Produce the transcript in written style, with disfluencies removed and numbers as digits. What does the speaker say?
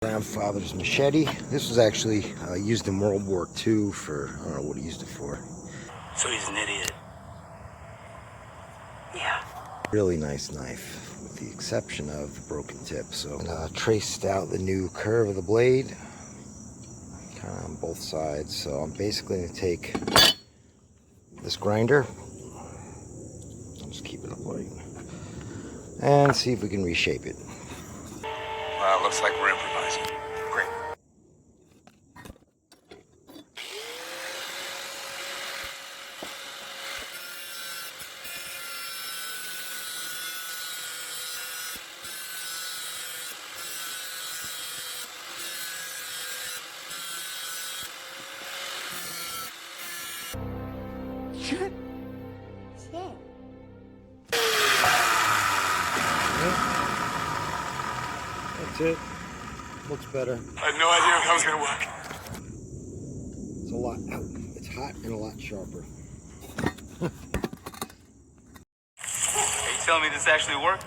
Grandfather's machete. This was actually used in World War II for, I don't know what he used it for. So he's an idiot. Yeah. Really nice knife, with the exception of the broken tip. So traced out the new curve of the blade, kind of on both sides. So I'm basically going to take this grinder, I'll just keep it upright, and see if we can reshape it. Looks like we're improvising. Great. Shit. That's it. Looks better. I had no idea if that was gonna work. It's a lot out. It's hot and a lot sharper. Are you telling me this actually worked?